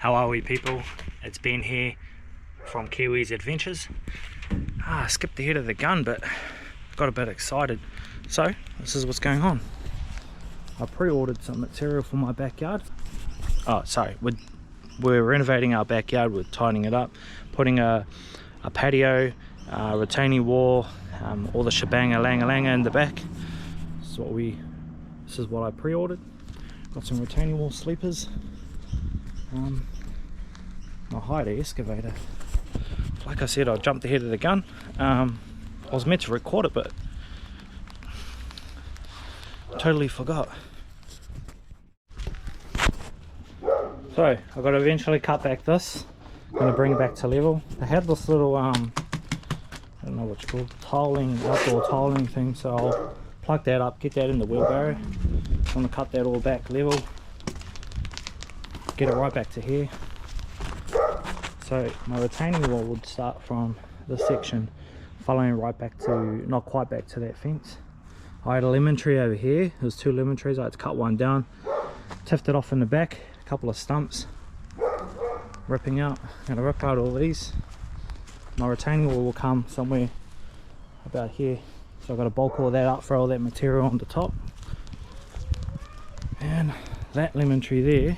How are we, people? It's Ben here from Kiwi's Adventures. I skipped ahead of the gun, but got a bit excited. So this is what's going on. I pre-ordered some material for my backyard. Oh, sorry, we're renovating our backyard. We're tidying it up, putting a patio, retaining wall, all the shebang-a-lang-a-langa in the back. This is what I pre-ordered. Got some retaining wall sleepers. I hired an excavator. Like I said, I jumped ahead of the gun. I was meant to record it, but totally forgot. So I've got to eventually cut back this. I'm going to bring it back to level. I had this little I don't know what it's called, tiling, outdoor tiling thing, so I'll plug that up, get that in the wheelbarrow. I'm going to cut that all back level, get it right back to here. So my retaining wall would start from this section, following right back to, not quite back to that fence. I had a lemon tree over here. There's two lemon trees. I had to cut one down, tiffed it off in the back, a couple of stumps, ripping out. I'm going to rip out all these. My retaining wall will come somewhere about here, so I've got to bulk all that up, throw all that material on the top. And that lemon tree there,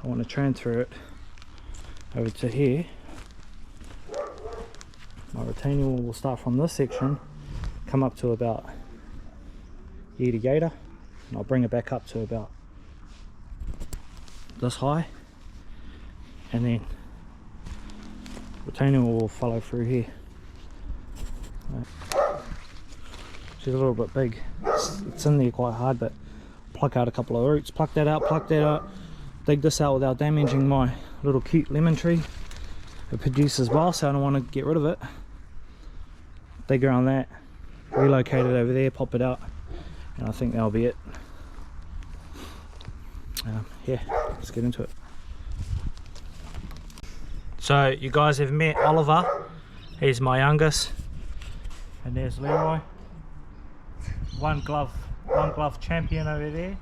I want to transfer it over to here. My retaining wall will start from this section, come up to about ear to gator, and I'll bring it back up to about this high, and then retaining wall will follow through here. She's a little bit big, it's in there quite hard, but pluck out a couple of roots, pluck that out, dig this out without damaging my little cute lemon tree it produces well, so I don't want to get rid of it. Dig around that, relocate it over there, pop it out, and I think that'll be it. Yeah, let's get into it. So you guys have met Oliver, he's my youngest, and there's Leroy, one glove champion over there,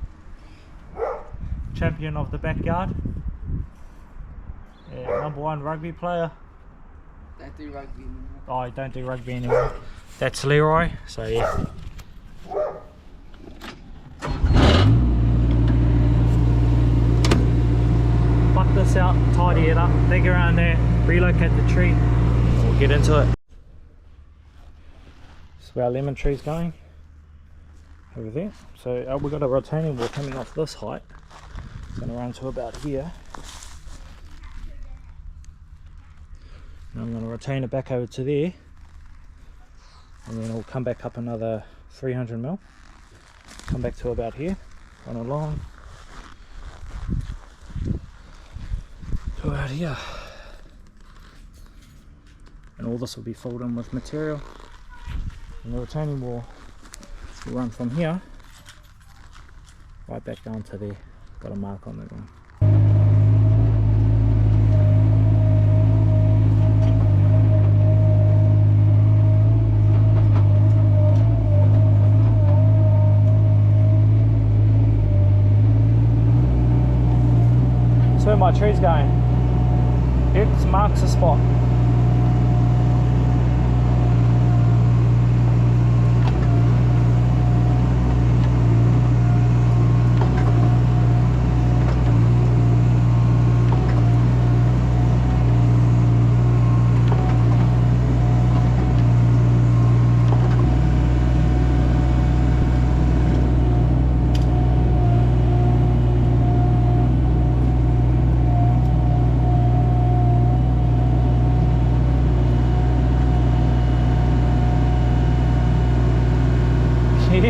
champion of the backyard, #1 rugby player. Don't do rugby anymore. Oh, I don't do rugby anymore. That's Leroy, so yeah. Pluck this out, tidy it up, dig around there, relocate the tree, and we'll get into it. That's where our lemon tree's going, over there. So we've got a retaining wall coming off this height. It's going to run to about here. And I'm going to retain it back over to there, and then it'll come back up another 300mm, come back to about here, run along to about here, and all this will be filled in with material, and the retaining wall will run from here right back down to there. Got a mark on the ground. Where my tree's going. X marks the spot.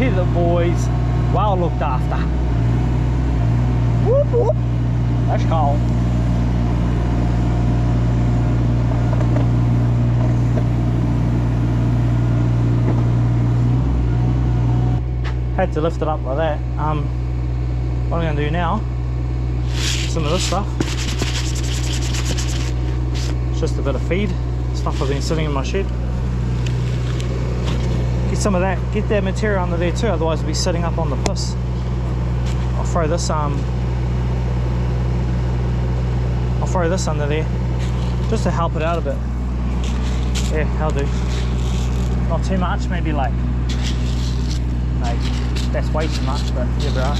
The boys well looked after. Whoop whoop. That's cold. Had to lift it up like that. What I'm going to do now, some of this stuff, it's just a bit of feed, stuff I've been sitting in my shed. Get some of that, get that material under there too, otherwise it'll be sitting up on the piss. I'll throw this throw this under there just to help it out a bit. Yeah, I'll do. Not too much, maybe like that's way too much, but yeah, bro.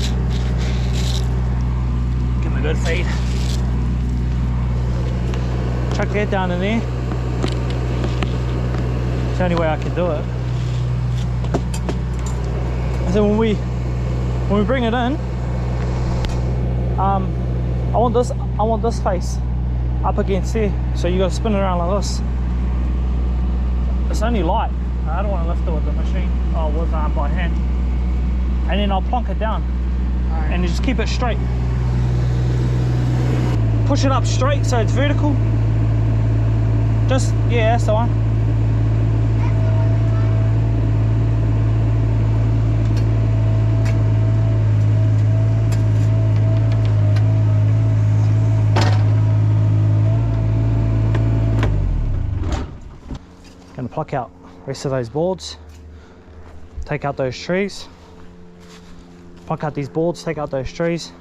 Give him a good feed. Chuck that down in there. It's the only way I can do it. So when we bring it in, I want this face up against there. So you got to spin it around like this. It's only light. I don't want to lift it with the machine or with by hand. And then I'll plonk it down. Alright. And you just keep it straight. Push it up straight so it's vertical. Just, yeah, that's the one. Gonna pluck out the rest of those boards, take out those trees, pluck out these boards, take out those trees,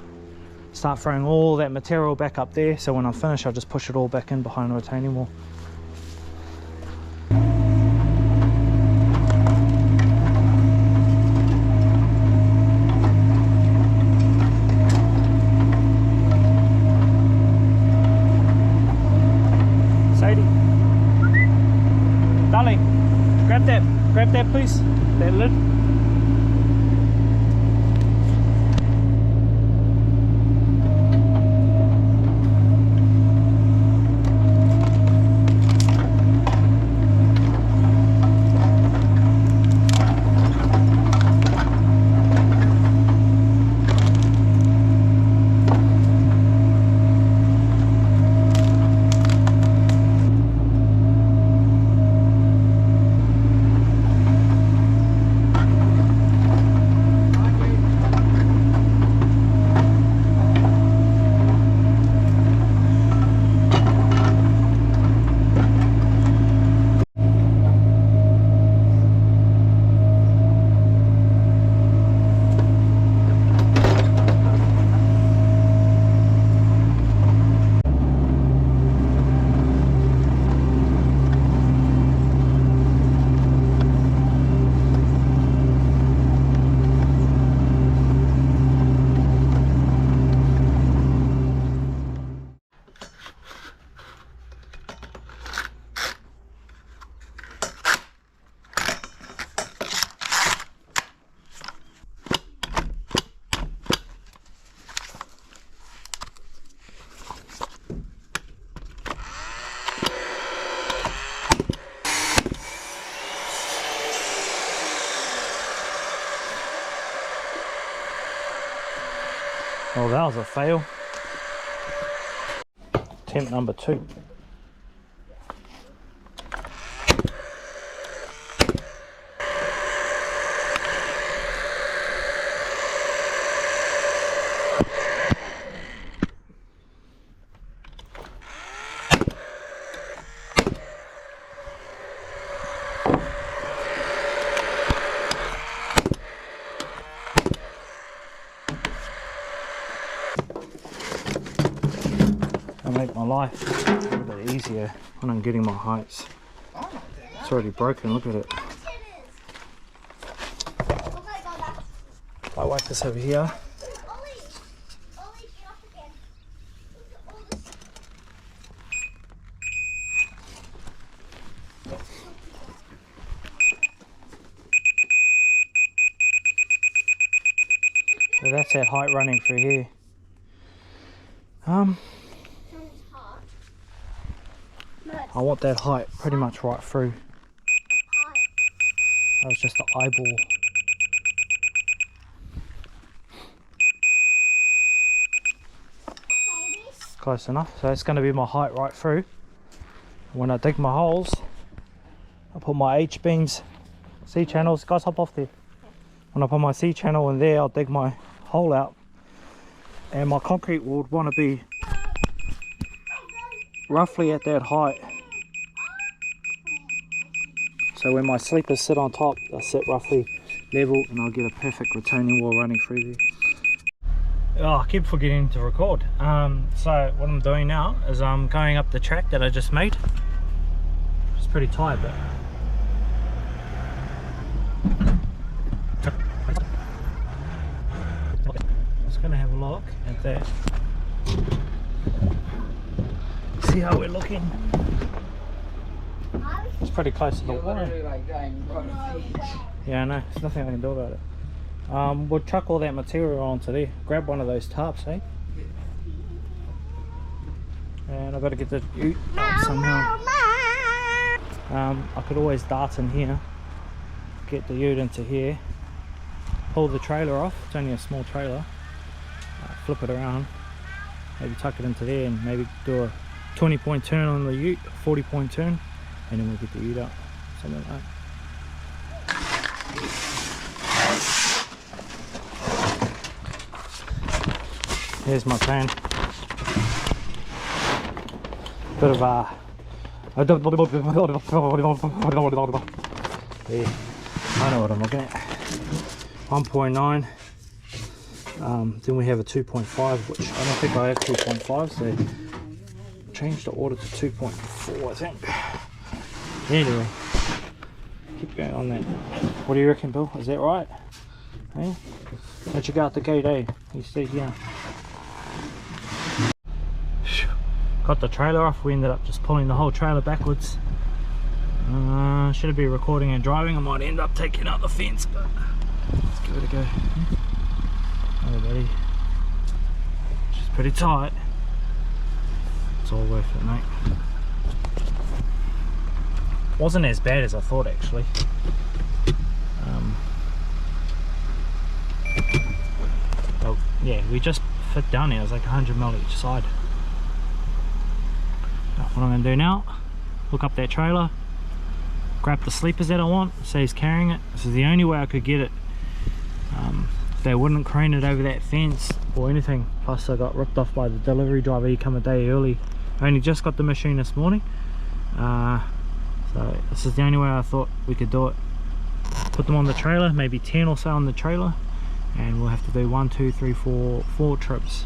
start throwing all that material back up there, so when I finish I'll just push it all back in behind the retaining wall. Darling, grab that please, that lid. Well, that was a fail. Attempt number 2. Make my life a little bit easier when I'm getting my heights. It's already broken, look at it. I wipe this over here. So that's that height running through here. I want that height pretty much right through. That was just the eyeball. Close enough. So it's going to be my height right through. When I dig my holes, I put my H-beams, C-channels. Guys, hop off there. When I put my C-channel in there, I'll dig my hole out. And my concrete would want to be roughly at that height. So when my sleepers sit on top, they'll sit roughly level and I'll get a perfect retaining wall running through there. Oh, I keep forgetting to record. So what I'm doing now is I'm going up the track that I just made. It's pretty tight, but just gonna have a look at that. See how we're looking. It's pretty close to the water. Yeah, I know. There's nothing I can do about it. We'll chuck all that material onto there. Grab one of those tarps, eh? And I've got to get the ute up somehow. I could always dart in here, get the ute into here, pull the trailer off. It's only a small trailer. Flip it around, maybe tuck it into there, and maybe do a 20-point turn on the ute, 40-point turn, and then we'll get the ute up. Something like that. Here's my plan. Bit of yeah, I know what I'm looking at. 1.9. Then we have a 2.5, which I don't think I have 2.5, so change the order to 2.4, I think. Anyway, keep going on that. What do you reckon, Bill? Is that right? Hey? Don't you go out the gate, eh? You stay here. Got the trailer off. We ended up just pulling the whole trailer backwards. Should it be recording and driving? I might end up taking out the fence, but let's give it a go. Oh buddy, she's pretty tight. It's all worth it, mate. Wasn't as bad as I thought, actually. Well, yeah, we just fit down here. It was like 100mm each side. What I'm going to do now, hook up that trailer, grab the sleepers that I want, so he's carrying it. This is the only way I could get it. They wouldn't crane it over that fence or anything. Plus I got ripped off by the delivery driver. He come a day early. I only just got the machine this morning. So this is the only way I thought we could do it. Put them on the trailer, maybe 10 or so on the trailer, and we'll have to do 1, 2, 3, 4 trips.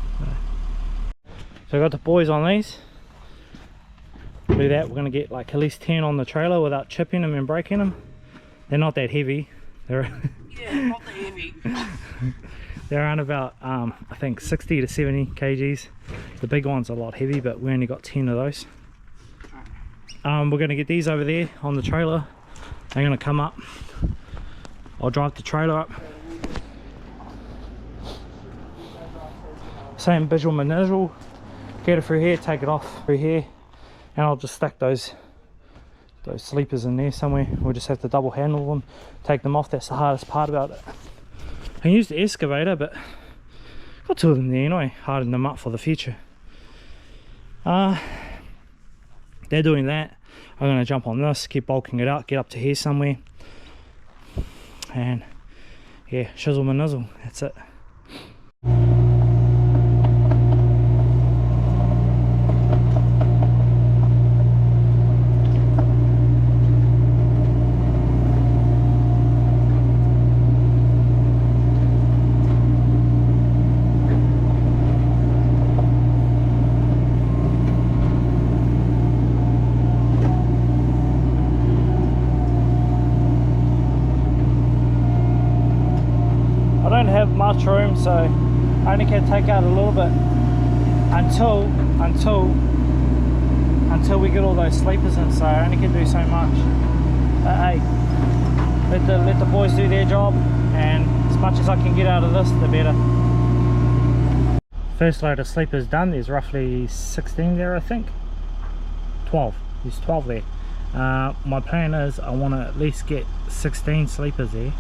So I got the boys on these. Do that, we're going to get like at least 10 on the trailer without chipping them and breaking them. They're not that heavy. They're yeah, not that heavy. They're around about I think 60 to 70 kgs. The big one's a lot heavy, but we only got 10 of those. We're going to get these over there on the trailer. They're going to come up. I'll drive the trailer up. Same visual maneuver. Get it through here, take it off through here. And I'll just stack those sleepers in there somewhere. We'll just have to double handle them, take them off. That's the hardest part about it. I can use the excavator, but got 2 of them there anyway. Harden them up for the future. They're doing that. I'm going to jump on this, keep bulking it out, get up to here somewhere, and yeah, shizzle my nizzle. That's it. Much room, so I only can take out a little bit until we get all those sleepers in, so I only can do so much. Hey, let the boys do their job, and as much as I can get out of this, the better. First load of sleepers done. There's roughly 16 there, I think. 12. There's 12 there. My plan is I want to at least get 16 sleepers there,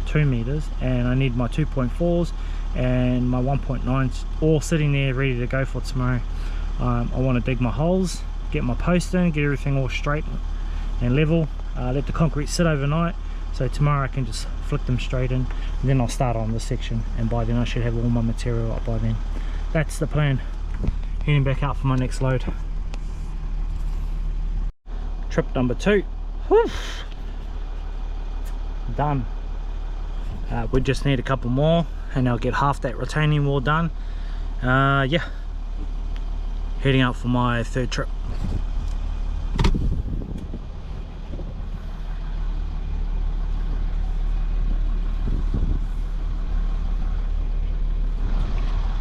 2 meters, and I need my 2.4s and my 1.9s all sitting there ready to go for tomorrow. I want to dig my holes, get my post in, get everything all straight and level, let the concrete sit overnight, so tomorrow I can just flick them straight in, and then I'll start on this section, and by then I should have all my material up by then. That's the plan. Heading back out for my next load. Trip number 2. Whew. Done. We just need a couple more, and I'll get half that retaining wall done. Yeah, heading out for my third trip.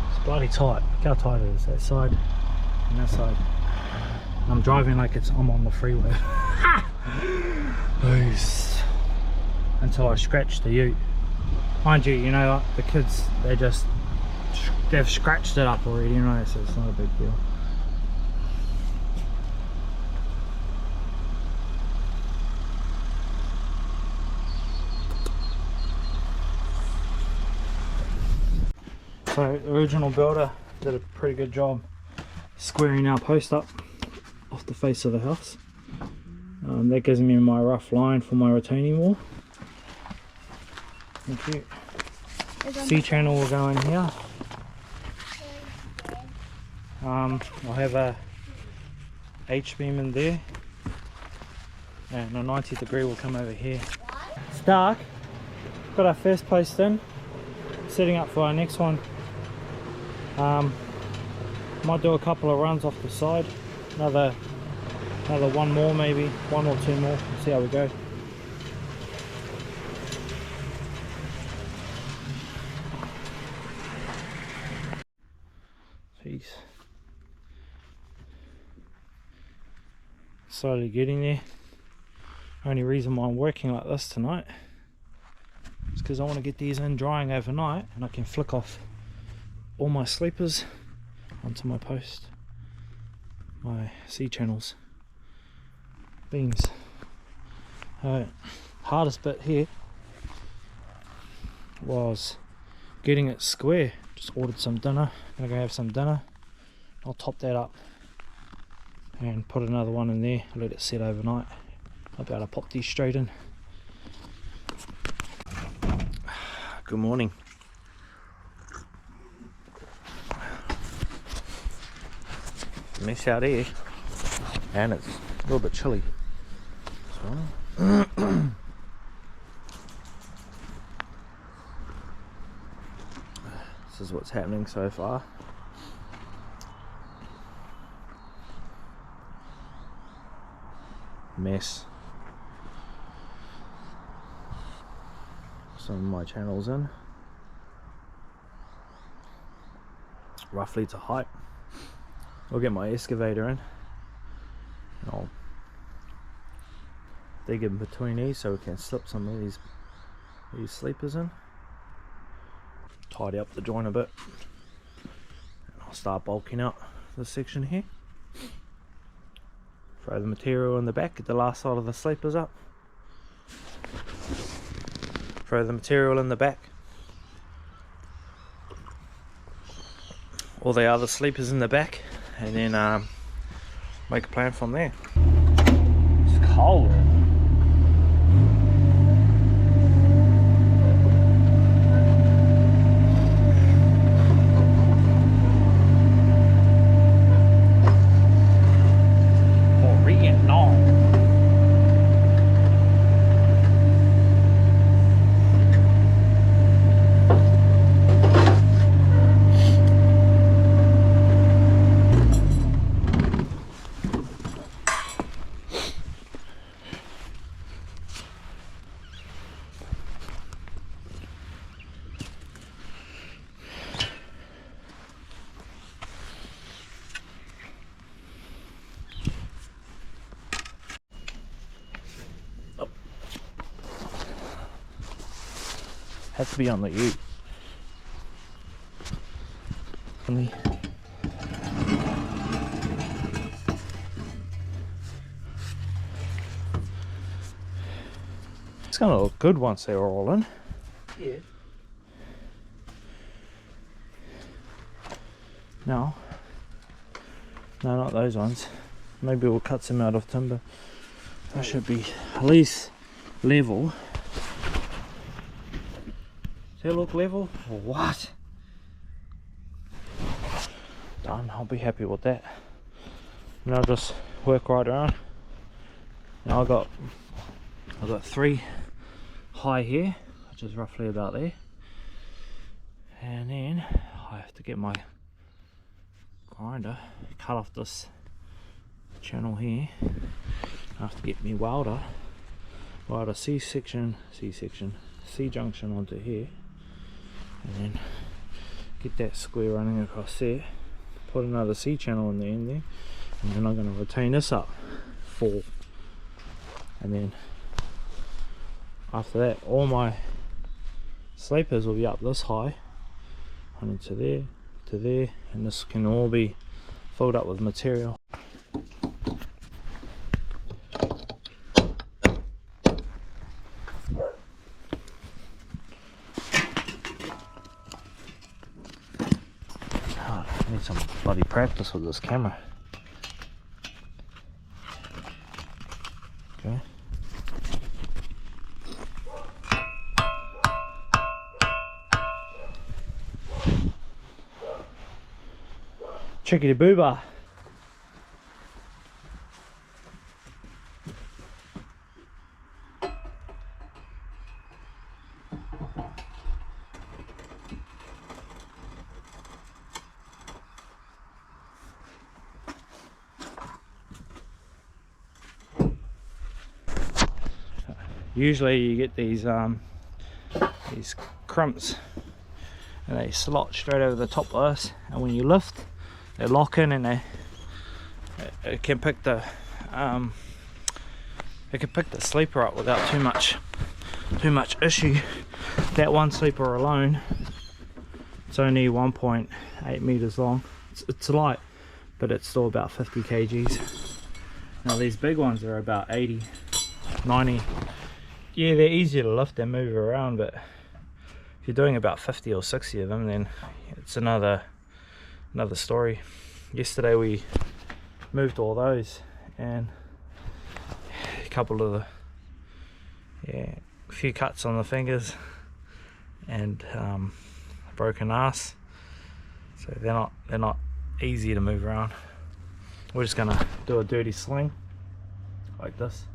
It's bloody tight. Look how tight it is, that side and that side. I'm driving like I'm on the freeway. Until I scratch the ute. Mind you, you know, the kids, they've scratched it up already, you know, so it's not a big deal. So the original builder did a pretty good job squaring our post up off the face of the house. That gives me my rough line for my retaining wall. Thank you. C-channel will go in here. I'll have a H-beam in there, and a 90 degree will come over here. It's dark. Got our first post in, setting up for our next one. Might do a couple of runs off the side, another one more, maybe one or two more. We'll see how we go. Jeez. Slowly getting there. Only reason why I'm working like this tonight is because I want to get these in drying overnight, and I can flick off all my sleepers onto my post, my C-channels, beams. Hardest bit here was getting it square. Just ordered some dinner, gonna go have some dinner. I'll top that up and put another one in there, let it set overnight. I'll be able to pop these straight in. Good morning. Mess out here, and it's a little bit chilly as well. This is what's happening so far. Mess. Some of my channels in, roughly to height. I'll get my excavator in, and I'll dig in between these so we can slip some of these sleepers in. Tidy up the joint a bit, and I'll start bulking out this section here. Throw the material in the back, get the last side of the sleepers up. Throw the material in the back, all the other sleepers in the back, and then make a plan from there. It's cold. Has to be on the ute. It's gonna look good once they're all in. Yeah. No, not those ones. Maybe we'll cut some out of timber. That should be at least level. Does it look level or what? Done. I'll be happy with that. And I'll just work right around. Now I've got 3 high here, which is roughly about there. And then I have to get my grinder, cut off this channel here. I have to get me welder C-junction onto here, and then get that square running across there, put another C channel in the end there, and then I'm going to retain this up 4, and then after that all my sleepers will be up this high, running to there to there, and this can all be filled up with material. I need some bloody practice with this camera. Okay. Chickadee booba. Usually you get these crimps and they slot straight over the top of this, and when you lift they lock in, and it can pick the sleeper up without too much issue. That one sleeper alone, it's only 1.8 meters long. It's light, but it's still about 50 kgs. Now these big ones are about 80, 90. Yeah, they're easier to lift and move around, but if you're doing about 50 or 60 of them, then it's another story. Yesterday we moved all those, and a couple of a few cuts on the fingers, and broken ass, so they're not easy to move around. We're just gonna do a dirty sling like this,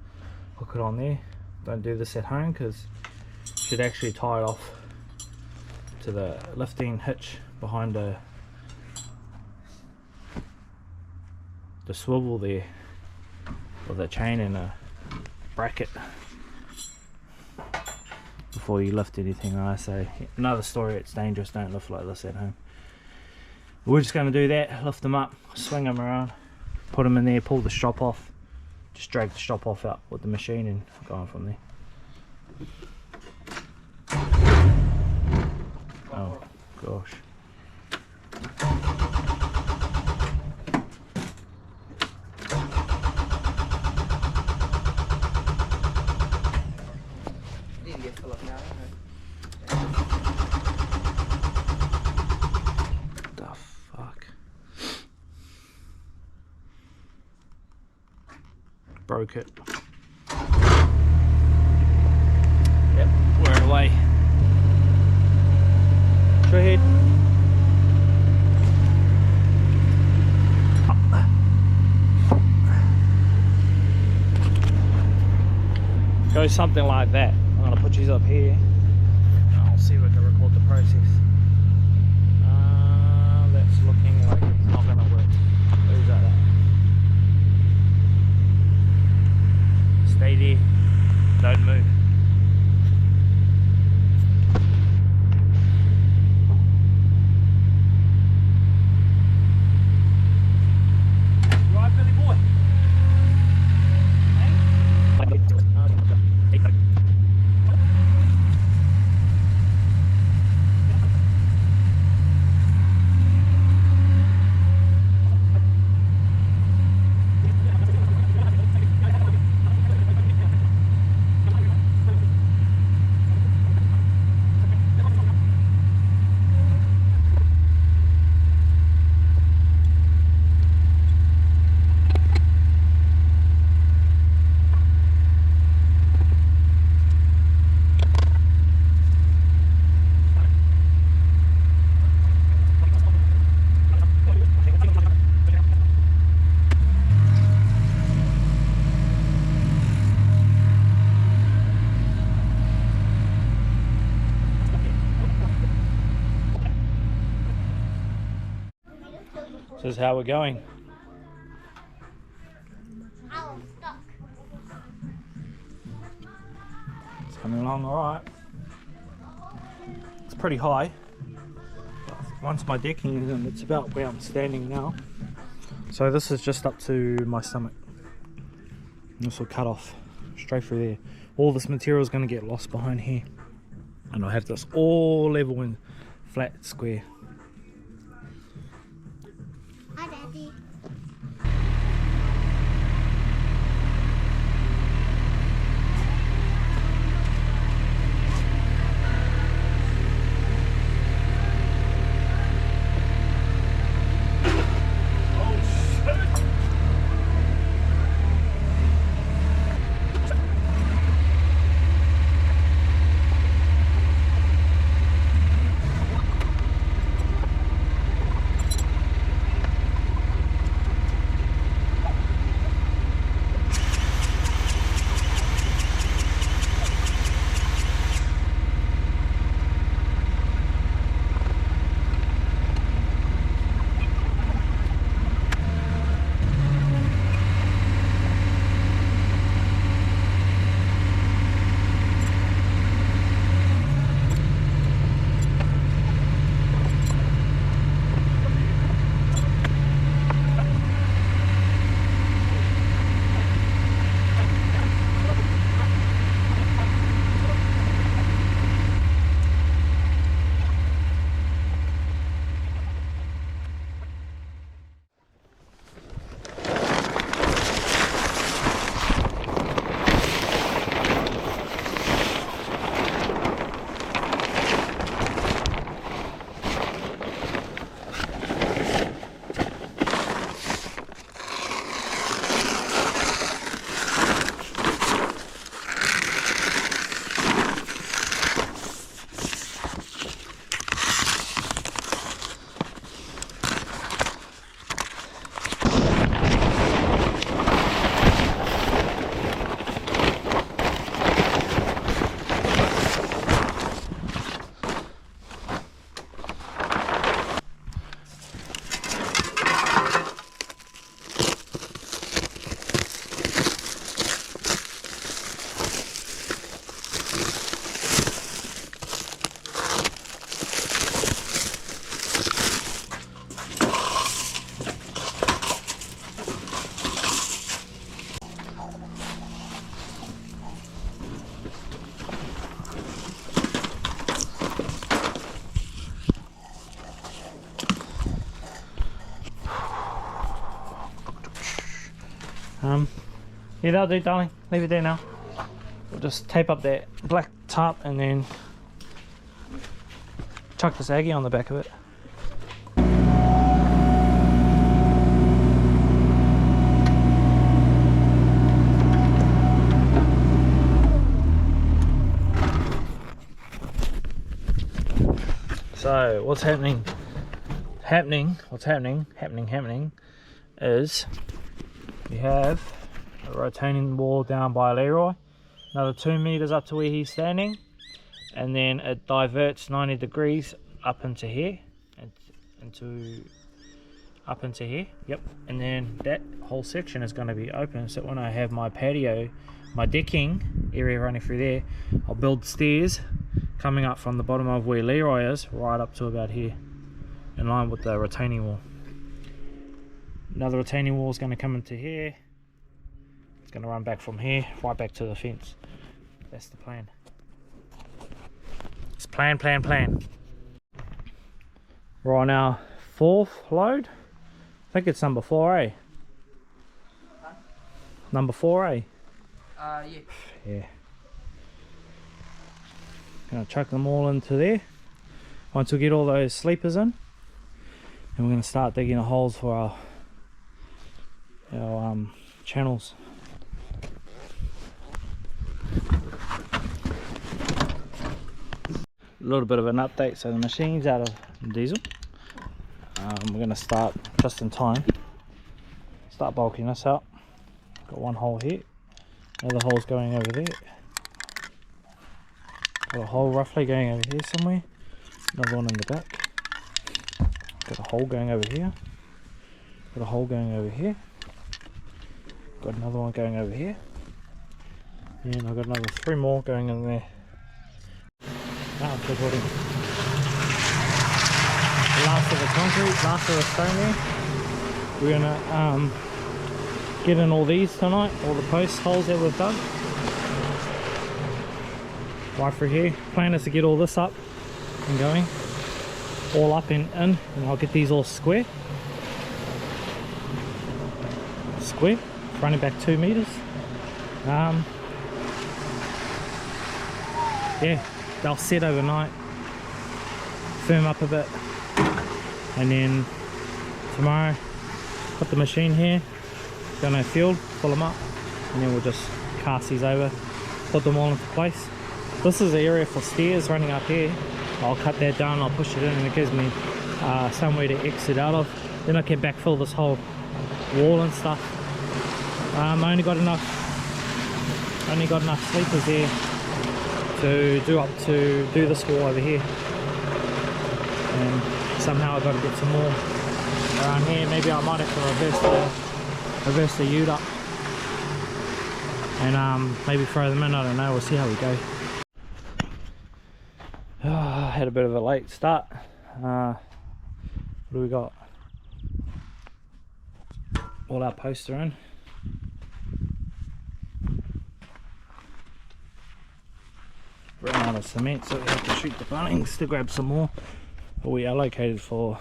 hook it on there. Don't do this at home because you should actually tie it off to the lifting hitch behind the swivel there, with a chain and a bracket, before you lift anything. I say another story, it's dangerous, don't lift like this at home. We're just going to do that, lift them up, swing them around, put them in there, pull the strop off, just drag the strop off out with the machine and go on from there. Oh gosh. The fuck? Broke it. Yep, we're away. Go ahead. Go something like that. I'm gonna put these up here. I'll see if I can record the process. That's looking like it's not gonna work. Where's that at? Stay there. Don't move. Right, Billy boy. This is how we're going. Ow, I'm stuck. It's coming along alright. It's pretty high. Once my decking is in, it's about where I'm standing now. So this is just up to my stomach. This will cut off straight through there. All this material is going to get lost behind here. And I'll have this all level and flat square. Hi, Daddy. Yeah, that'll do, darling. Leave it there now. We'll just tape up that black tarp and then chuck this Aggie on the back of it. So what's happening is we have a retaining wall down by Leroy, another 2 meters up to where he's standing, and then it diverts 90 degrees up into here and up into here. Yep. And then that whole section is going to be open, so when I have my patio, my decking area running through there, I'll build stairs coming up from the bottom of where Leroy is right up to about here, in line with the retaining wall. Another retaining wall is going to come into here. It's going to run back from here right back to the fence. That's the plan. It's plan. We're on our 4th load. I think it's number 4, eh? Huh? Number 4, eh? Yeah. Yeah. Gonna chuck them all into there. Once we get all those sleepers in, and we're gonna start digging the holes for our channels. A little bit of an update. So the machine's out of diesel. We're gonna start just in time. Start bulking this up. Got one hole here. Another hole's going over there. Got a hole roughly going over here somewhere. Another one in the back. Got a hole going over here. Got a hole going over here. Got another one going over here. And I've got another 3 more going in there. Now I'm putting the last of the concrete, last of the stone there. We're gonna get in all these tonight, all the post holes that we've done. Right through here. Plan is to get all this up and going. All up and in, and I'll get these all square. Square, front and back 2 meters. Yeah, they'll set overnight, firm up a bit, and then tomorrow put the machine here, go no field, fill them up, and then we'll just cast these over, put them all into place. This is the area for stairs running up here. I'll cut that down, I'll push it in, and it gives me somewhere to exit out of. Then I can backfill this whole wall and stuff. I only got enough sleepers there to do this wall over here, and somehow I've got to get some more around here. Maybe I might have to reverse the ute up and maybe throw them in, I don't know, we'll see how we go. I had a bit of a late start. What do we got? All our posts are in. Ran out of cement, so we have to shoot the Bunnings to grab some more. But we allocated for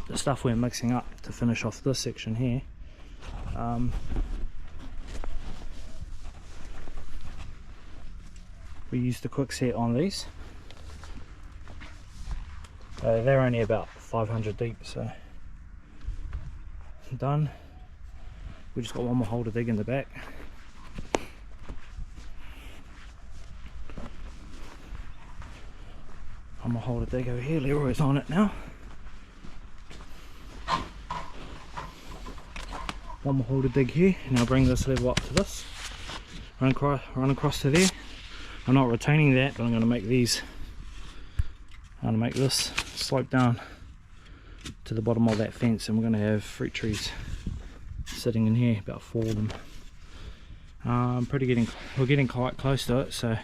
the stuff we're mixing up to finish off this section here. We used a quick set on these. They're only about 500 deep, so done. We just got one more hole to dig in the back. One more hole to dig over here. Leroy's on it now. One more hole to dig here, and I'll bring this level up to this. Run across to there. I'm not retaining that, but I'm going to make these. I'm going to make this slope down to the bottom of that fence, and we're going to have fruit trees sitting in here, about 4 of them. We're getting quite close to it, so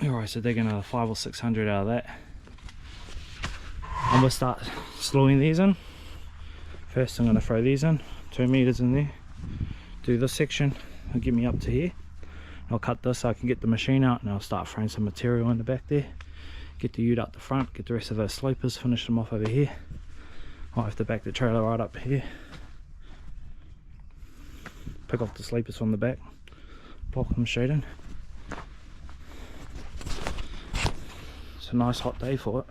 alright, so digging another 500 or 600 out of that. I'm going to start slewing these in. First I'm going to throw these in, 2 meters in there. Do this section, it'll get me up to here. I'll cut this so I can get the machine out, and I'll start throwing some material in the back there. Get the ute up the front, get the rest of those slopers, finish them off over here. I'll have to back the trailer right up here. Pick off the sleepers from the back, block them straight in. It's a nice hot day for it.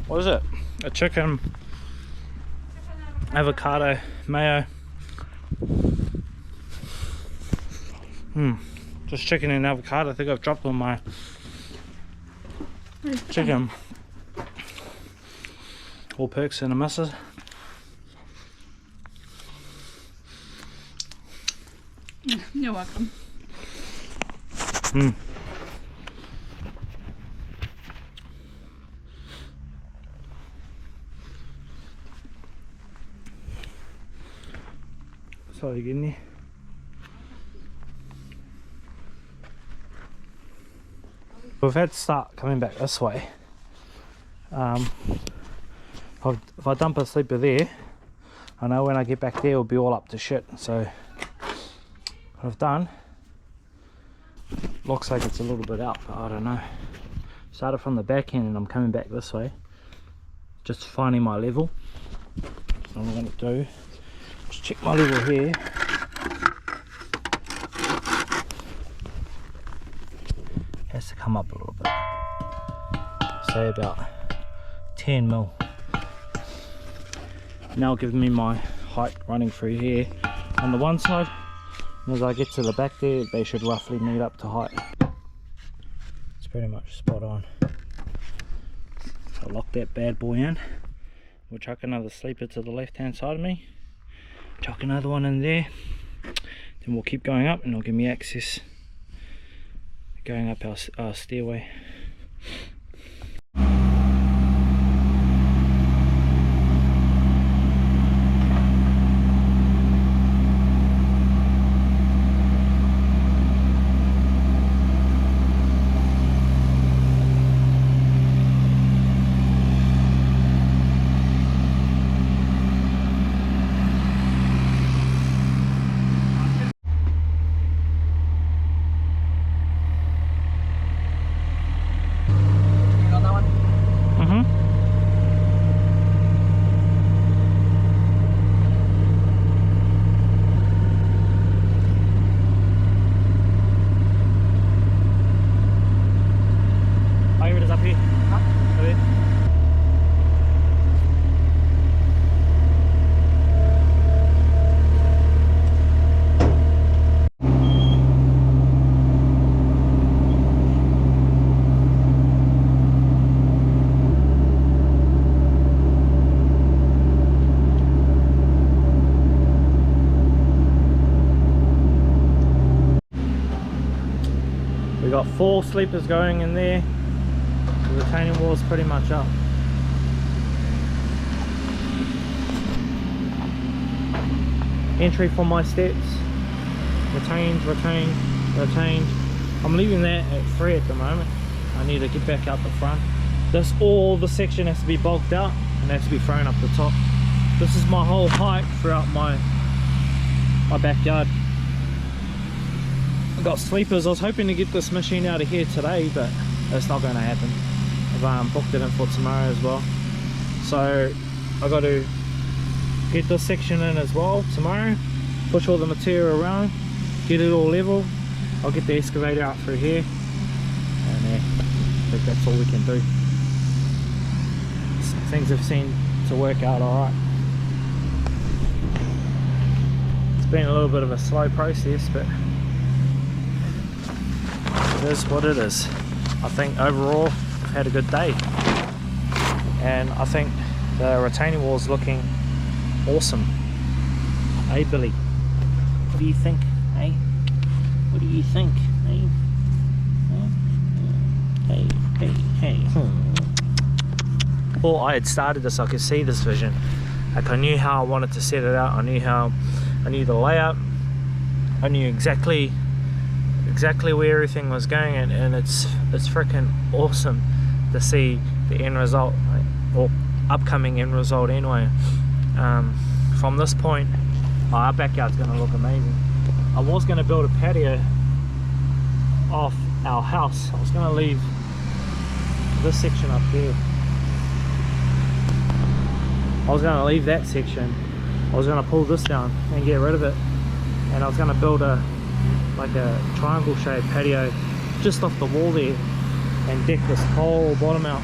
What is it? A chicken, avocado, mayo. Just chicken and avocado. I think I've dropped on my chicken. All perks and a missus. You're welcome. Sorry, Guinea. We've had to start coming back this way. If I dump a sleeper there, I know when I get back there it'll be all up to shit. So what I've done, looks like it's a little bit out, but I don't know. Started from the back end and I'm coming back this way, just finding my level. So what I'm going to do, just check my level here. Has to come up a little bit, say about 10 mil. now giving me my height running through here on the one side. And as I get to the back there, they should roughly meet up to height. It's pretty much spot on. So I'll lock that bad boy in. We'll chuck another sleeper to the left hand side of me. Chuck another one in there. Then we'll keep going up and it'll give me access going up our stairway. We got 4 sleepers going in there. The retaining wall is pretty much up. Entry from my steps. Retained, retained, retained. I'm leaving that at 3 at the moment. I need to get back out the front. All the section has to be bulked out and has to be thrown up the top. This is my whole height throughout my backyard. I've got sleepers. I was hoping to get this machine out of here today, but that's not going to happen. I've booked it in for tomorrow as well. So I got to get this section in as well tomorrow, push all the material around, get it all level. I'll get the excavator out through here, and I think that's all we can do. Things have seemed to work out alright. It's been a little bit of a slow process, but it is what it is. I think overall I've had a good day, and I think the retaining wall is looking awesome. Hey Billy, what do you think? Hey, what do you think? Hey, hey, hey, hey. Well, I had started this, I could see this vision. Like, I knew how I wanted to set it out. I knew the layout. I knew exactly where everything was going, and it's freaking awesome to see the end result, or upcoming end result anyway. From this point, our backyard's going to look amazing. I was going to build a patio off our house. I was going to leave this section up there. I was going to leave that section. I was going to pull this down and get rid of it, and I was going to build like a triangle shaped patio just off the wall there and deck this whole bottom out.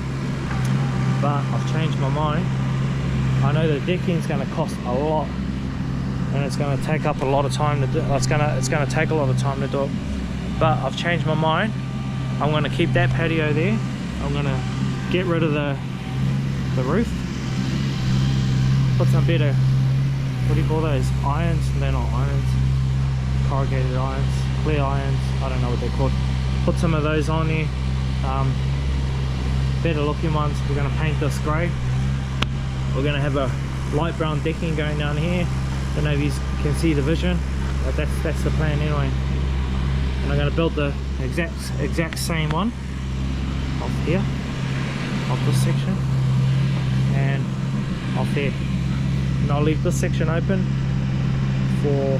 But I've changed my mind. I know the decking is going to cost a lot, and it's going to take up a lot of time to do. It's going to take a lot of time to do it. But I've changed my mind. I'm going to keep that patio there. I'm going to get rid of the roof. Put some better, what do you call those? Irons? They're not irons. Corrugated irons, clear irons. I don't know what they're called. Put some of those on there. Better looking ones. We're going to paint this grey. We're going to have a light brown decking going down here. Don't know if you can see the vision, but that's the plan anyway. And I'm going to build the exact same one off here, off this section, and off there. And I'll leave this section open for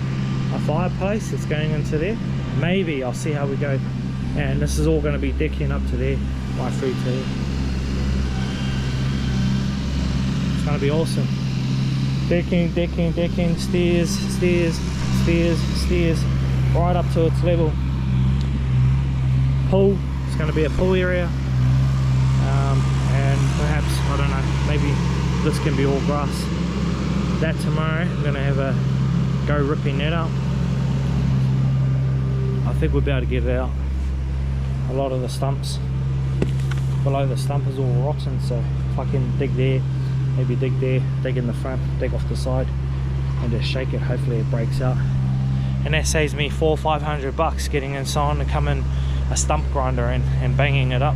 a fireplace that's going into there. Maybe I'll see how we go. And this is all going to be decking up to there, right through to there. It's going to be awesome. Decking, decking, decking, stairs, stairs, stairs, stairs, right up to its level. Pool, it's going to be a pool area. And perhaps, I don't know, maybe this can be all grass. that tomorrow. I'm gonna have a go ripping that up. I think we'll be able to get it out. A lot of the stumps below the stump is all rotten, so if I can dig there, maybe dig there, dig in the front, dig off the side, and just shake it, hopefully it breaks out. And that saves me $400 or $500 getting in someone to come in a stump grinder and banging it up.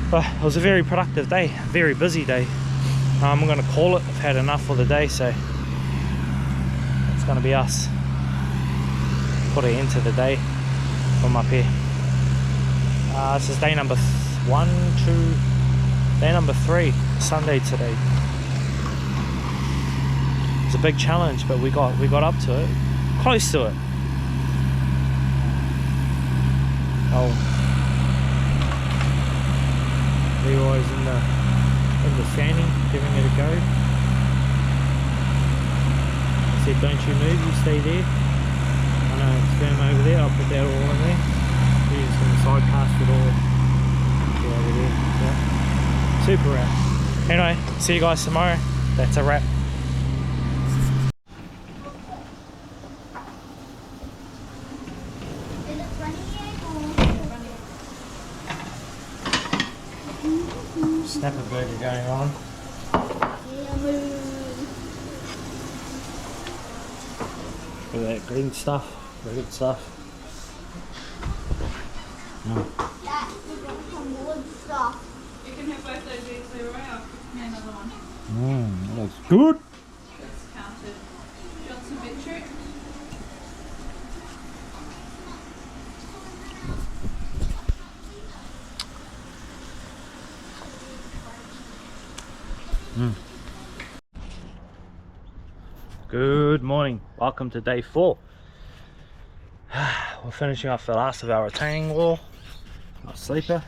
But it was a very productive day, very busy day. I'm going to call it. I've had enough for the day, so it's going to be us. Put an end to the day from up here. This is day number 3, Sunday today. It's a big challenge, but we got up to it, close to it. Oh, Leroy's in the sanding, giving it a go. I said, don't you move, you stay there. I know it's firm over there. I'll put that all in there. We're just going to side cast it all over there. Yeah. Super wrap. Anyway, see you guys tomorrow. That's a wrap. Is it running yet or? Snapper burger going on. Look at that green stuff. Very good stuff. That is some wood stuff. You can have both those eggs there, right? I'll cook me another one. That looks good. That's counted. Do you want some beetroot? Good morning. Welcome to day 4. We're finishing off the last of our retaining wall, our sleeper.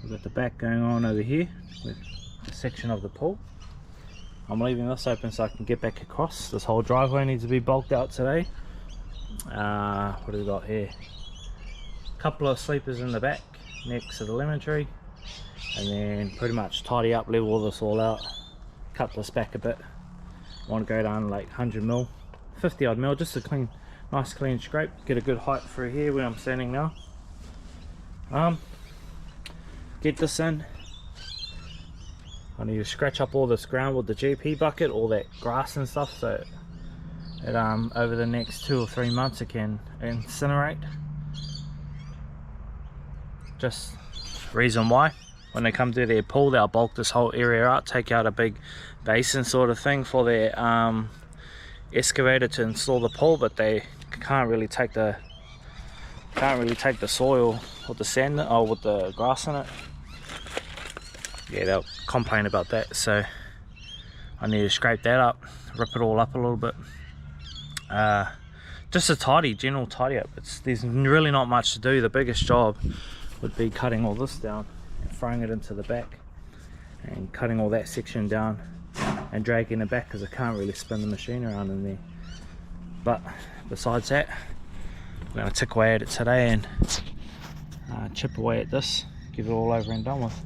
We've got the back going on over here with a section of the pool. I'm leaving this open so I can get back across. This whole driveway needs to be bulked out today. What do we got here? A couple of sleepers in the back next to the lemon tree, and then pretty much tidy up, level this all out, cut this back a bit. I want to go down like 100 mil, 50 odd mil, just a clean, nice clean scrape, get a good height through here where I'm standing now. Get this in. I need to scratch up all this ground with the GP bucket, all that grass and stuff, so it, over the next 2 or 3 months it can incinerate. Just reason why, when they come to their pool, they'll bulk this whole area out, take out a big basin sort of thing for their excavator to install the pool, but they can't really take the soil with the sand or with the grass in it. Yeah, they'll complain about that, so I need to scrape that up, rip it all up a little bit. Just a general tidy up. There's really not much to do. The biggest job would be cutting all this down and throwing it into the back, and cutting all that section down and dragging it back, because I can't really spin the machine around in there. But besides that, I'm going to tick away at it today and chip away at this, give it all over and done with.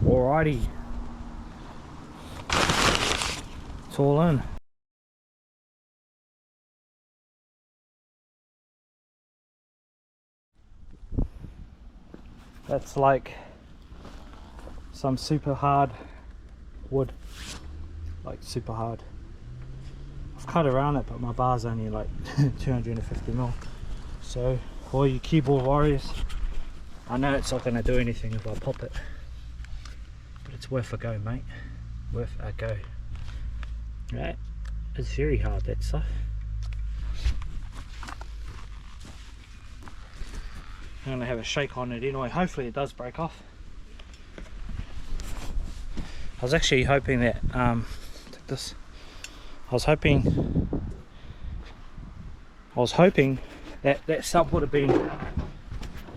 Alrighty, it's all in. that's like some super hard wood, like super hard. I've cut around it, but my bar's only like 250mm. So all you keyboard warriors, I know it's not going to do anything if I pop it, but it's worth a go, mate. Worth a go. Right, it's very hard, that stuff. I'm gonna have a shake on it anyway. Hopefully it does break off. I was actually hoping that take this. I was hoping that that stump would have been,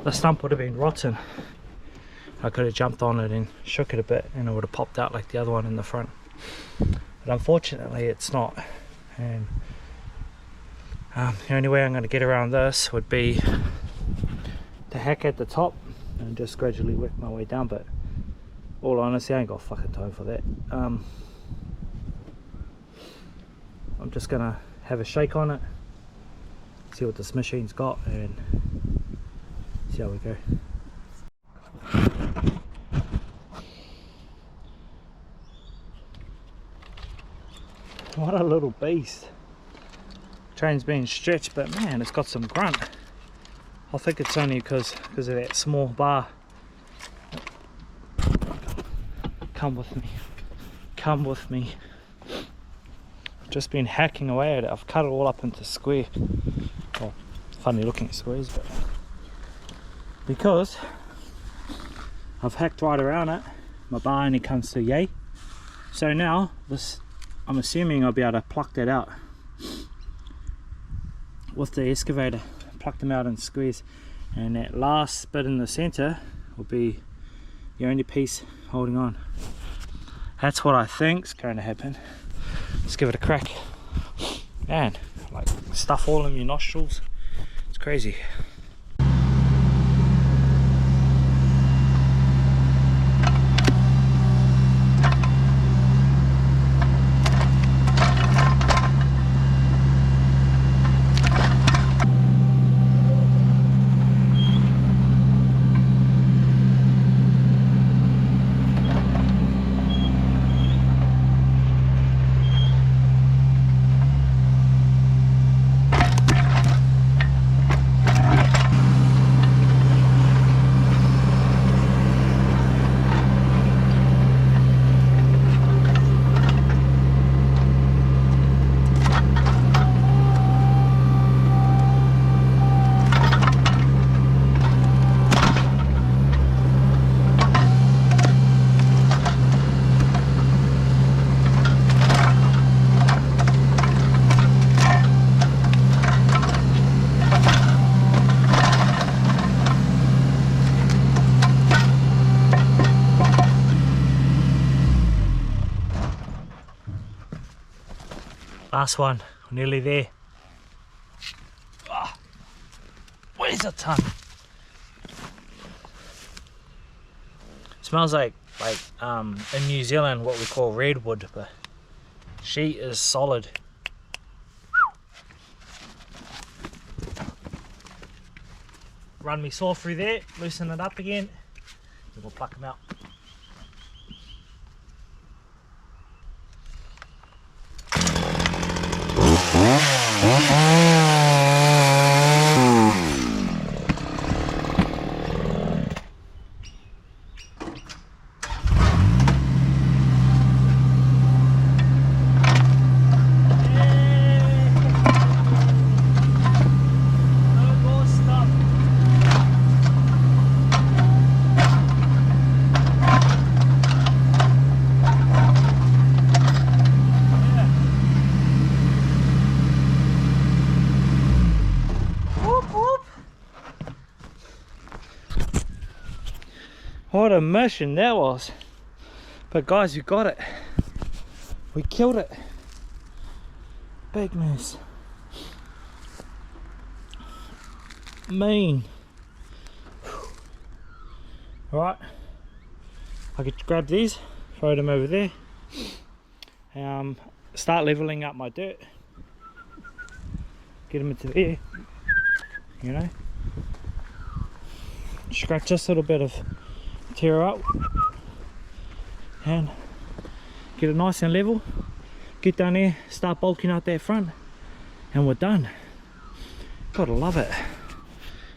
the stump would have been rotten. I could have jumped on it and shook it a bit and it would have popped out like the other one in the front. But unfortunately it's not. And the only way I'm going to get around this would be to hack at the top and just gradually work my way down. But all honesty, I ain't got fucking time for that. I'm just gonna have a shake on it, see what this machine's got, and see how we go. What a little beast. Train's been stretched, but man, it's got some grunt. I think it's only because of that small bar. Come with me. Come with me. I've just been hacking away at it. I've cut it all up into square. Well, funny looking squares, but because I've hacked right around it, my bar only comes to yay. So now this, I'm assuming I'll be able to pluck that out with the excavator. Pluck them out in squares, and that last bit in the center will be the only piece holding on. That's what I think's going to happen. Let's give it a crack. Man, like stuff all in your nostrils. It's crazy. Last one, we're nearly there. Oh, where's a ton? Smells like in New Zealand what we call redwood, but she is solid. Run me saw through there, loosen it up again, and we'll pluck them out. What a mission that was. But guys, we got it. We killed it. Big moose. Mean. Alright. I could grab these, throw them over there. Start leveling up my dirt. Get them into there. You know. scratch this little bit of tear up and get it nice and level. Get down there, start bulking out that front, and we're done. Gotta love it.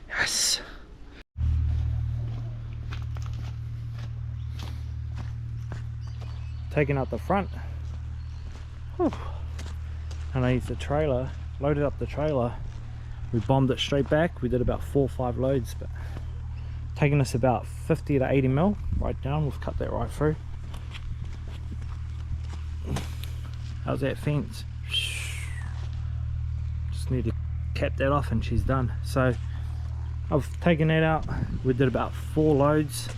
Yes. Taking out the front. Whew. And I used the trailer, loaded up the trailer. We bombed it straight back. We did about 4 or 5 loads, but taking us about 50 to 80 mil right down. We've cut that right through. How's that fence? Just need to cap that off and she's done. So I've taken that out. We did about 4 loads.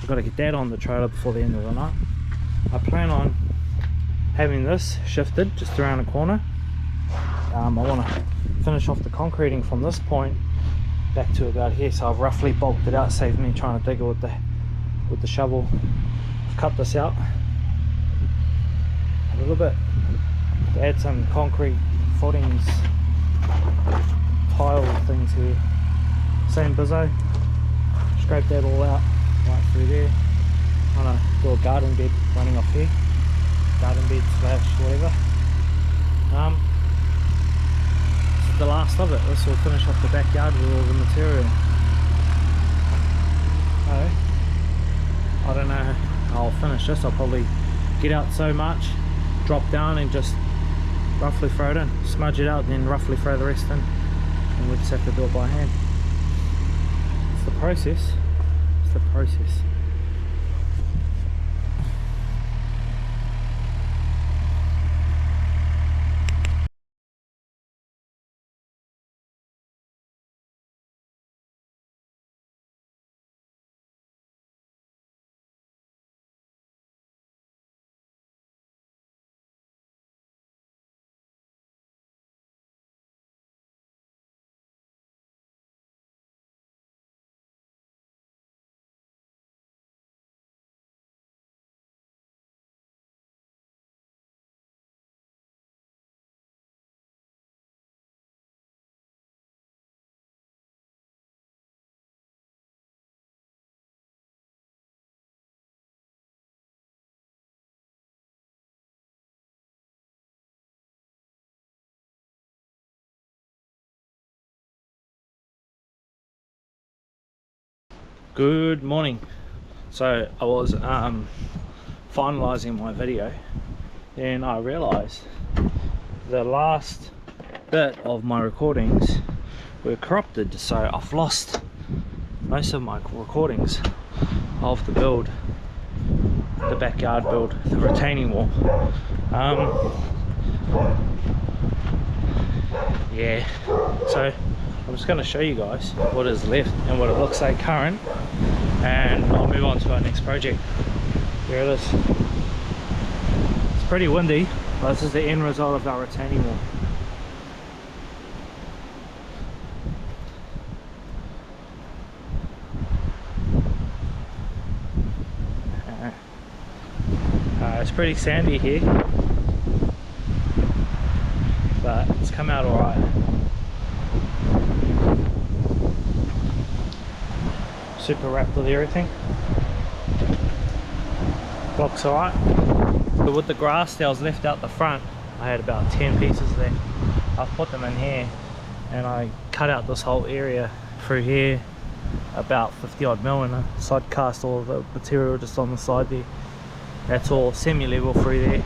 I've got to get that on the trailer before the end of the night. I plan on having this shifted just around the corner. I want to finish off the concreting from this point back to about here, so I've roughly bulked it out, saved me trying to dig it with the shovel. I've cut this out a little bit to add some concrete footings, tile things here. Same bizzo, scrape that all out right through there. I'm gonna do a garden bed running off here, garden bed slash whatever. This is the last of it. This will finish off the backyard with all the material. So I don't know how I'll finish this. I'll probably get out so much, drop down and just roughly throw it in, smudge it out, then roughly throw the rest in, and we'll just have to do it by hand. It's the process. It's the process. Good morning. So I was finalizing my video, and I realized the last bit of my recordings were corrupted, so I've lost most of my recordings of the build, the backyard build, the retaining wall. Yeah, so I'm just going to show you guys what is left and what it looks like current, and I'll move on to our next project. Here it is. It's pretty windy, but this is the end result of our retaining wall. It's pretty sandy here, but it's come out alright. Super wrapped with everything. Block's alright. But with the grass that was left out the front, I had about 10 pieces there. I've put them in here, and I cut out this whole area through here, about 50 odd mil, and I side cast all of the material just on the side there. That's all semi-level through there.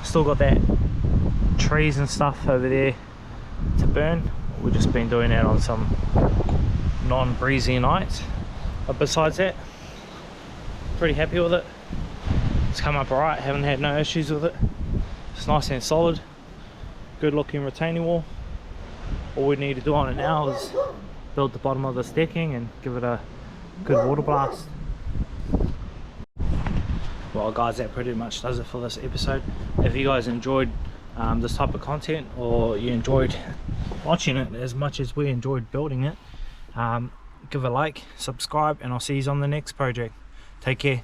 Still got that trees and stuff over there to burn. We've just been doing that on some non-breezy nights, but besides that, pretty happy with it. It's come up alright, haven't had no issues with it. It's nice and solid, good looking retaining wall. All we need to do on it now is build the bottom of this decking and give it a good water blast. Well guys, that pretty much does it for this episode. If you guys enjoyed this type of content, or you enjoyed watching it as much as we enjoyed building it, give a like, subscribe, and I'll see you on the next project. Take care.